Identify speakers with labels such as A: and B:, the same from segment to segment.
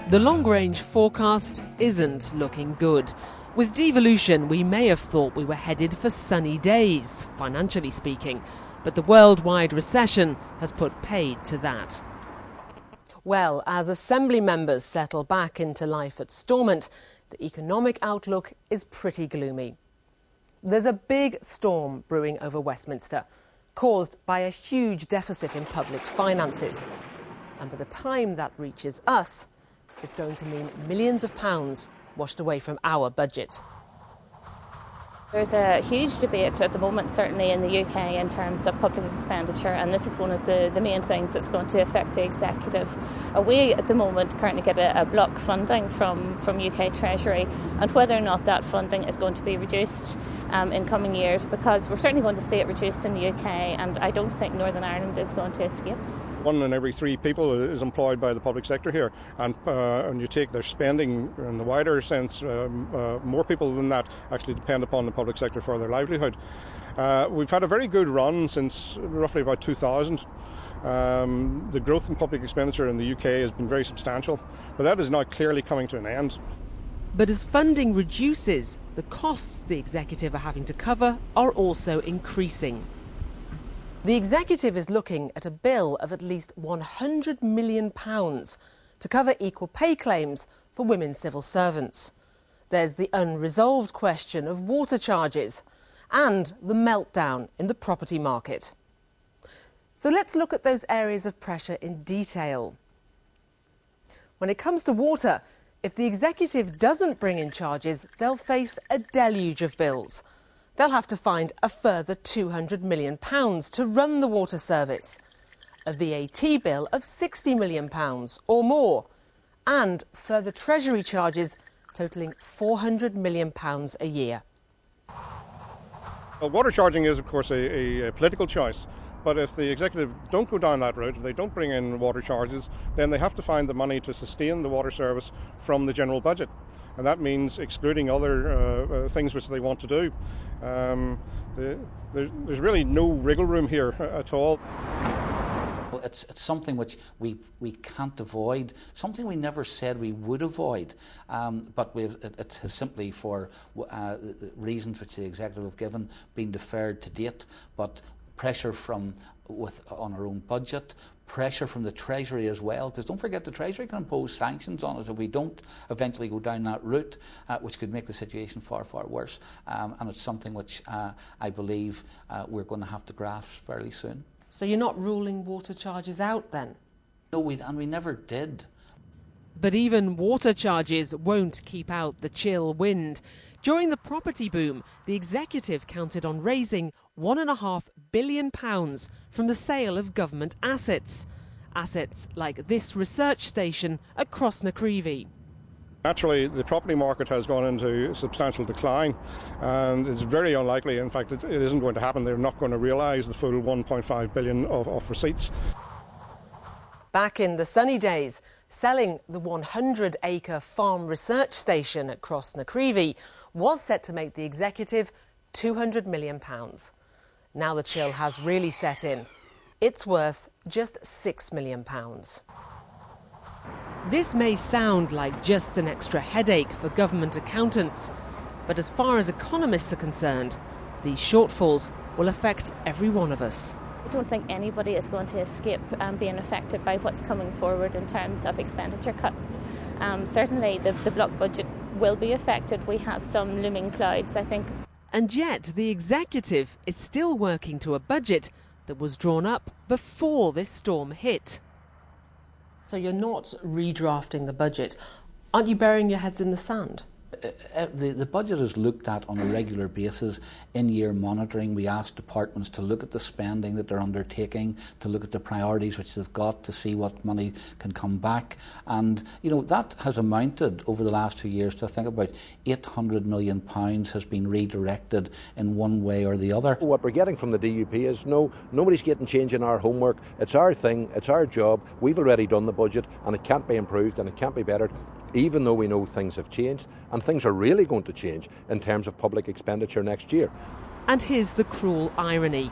A: The long-range forecast isn't looking good. With devolution, we may have thought we were headed for sunny days, financially speaking, but the worldwide recession has put paid to that. Well, as Assembly members settle back into life at Stormont, the economic outlook is pretty gloomy. There's a big storm brewing over Westminster, caused by a huge deficit in public finances. And by the time that reaches us, it's going to mean millions of pounds washed away from our budget.
B: There's a huge debate at the moment, certainly in the UK, in terms of public expenditure, and this is one of the main things that's going to affect the executive. We, at the moment, currently get a block funding from UK Treasury, and whether or not that funding is going to be reduced in coming years, because we're certainly going to see it reduced in the UK, and I don't think Northern Ireland is going to escape.
C: 1 in every 3 people is employed by the public sector here, and you take their spending in the wider sense, more people than that actually depend upon the public sector for their livelihood. We've had a very good run since roughly about 2000. The growth in public expenditure in the UK has been very substantial, but that is now clearly coming to an end.
A: But as funding reduces, the costs the executive are having to cover are also increasing. The executive is looking at a bill of at least £100 million to cover equal pay claims for women civil servants. There's the unresolved question of water charges and the meltdown in the property market. So let's look at those areas of pressure in detail. When it comes to water, if the executive doesn't bring in charges, they'll face a deluge of bills. They'll have to find a further £200 million to run the water service, a VAT bill of £60 million or more, and further Treasury charges totalling £400 million a year.
C: Well, water charging is, of course, a political choice. But if the executive don't go down that route, if they don't bring in water charges, then they have to find the money to sustain the water service from the general budget. And that means excluding other things which they want to do. There's really no wriggle room here at all.
D: It's something which we can't avoid, something we never said we would avoid, but it has simply, for reasons which the executive have given, been deferred to date. But pressure on our own budget, pressure from the Treasury as well, because don't forget the Treasury can impose sanctions on us if we don't eventually go down that route, which could make the situation far, far worse. And it's something which I believe we're going to have to grasp fairly soon.
A: So you're not ruling water charges out then?
D: No, we never did.
A: But even water charges won't keep out the chill wind. During the property boom, the executive counted on raising £1.5 billion from the sale of government assets. Assets like this research station at Crossnacreevy.
C: Naturally, the property market has gone into substantial decline, and it's very unlikely, in fact, it isn't going to happen. They're not going to realise the full £1.5 billion of receipts.
A: Back in the sunny days, selling the 100-acre farm research station at Crossnacreevy was set to make the executive £200 million. Now the chill has really set in. It's worth just £6 million. This may sound like just an extra headache for government accountants, but as far as economists are concerned, these shortfalls will affect every one of us.
B: I don't think anybody is going to escape being affected by what's coming forward in terms of expenditure cuts. Certainly the block budget will be affected. We have some looming clouds, I think.
A: And yet the executive is still working to a budget that was drawn up before this storm hit. So you're not redrafting the budget. Aren't you burying your heads in the sand?
D: The budget is looked at on a regular basis. In-year monitoring, we ask departments to look at the spending that they're undertaking, to look at the priorities which they've got, to see what money can come back. And, you know, that has amounted over the last 2 years to, I think, about £800 million has been redirected in one way or the other.
E: What we're getting from the DUP is nobody's getting change in our homework. It's our thing, it's our job. We've already done the budget, and it can't be improved and it can't be bettered, even though we know things have changed, and things are really going to change in terms of public expenditure next year.
A: And here's the cruel irony.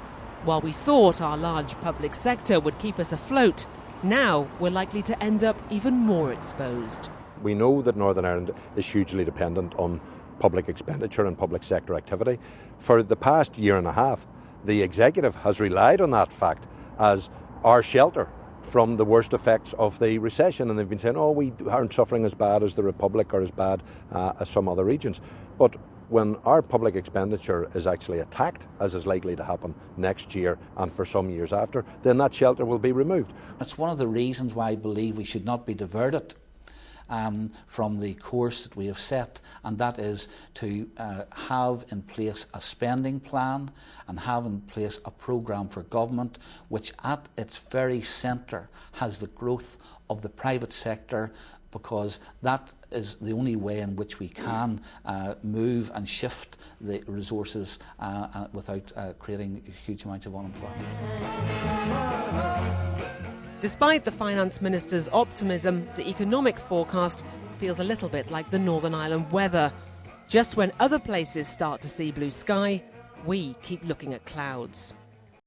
A: While we thought our large public sector would keep us afloat, now we're likely to end up even more exposed.
E: We know that Northern Ireland is hugely dependent on public expenditure and public sector activity. For the past year and a half, the Executive has relied on that fact as our shelter from the worst effects of the recession, and they've been saying, oh, we aren't suffering as bad as the Republic or as bad as some other regions. But when our public expenditure is actually attacked, as is likely to happen next year and for some years after, then that shelter will be removed.
D: That's one of the reasons why I believe we should not be diverted from the course that we have set, and that is to have in place a spending plan and have in place a programme for government which at its very centre has the growth of the private sector, because that is the only way in which we can move and shift the resources without creating huge amounts of unemployment.
A: Despite the Finance Minister's optimism, the economic forecast feels a little bit like the Northern Ireland weather. Just when other places start to see blue sky, we keep looking at clouds.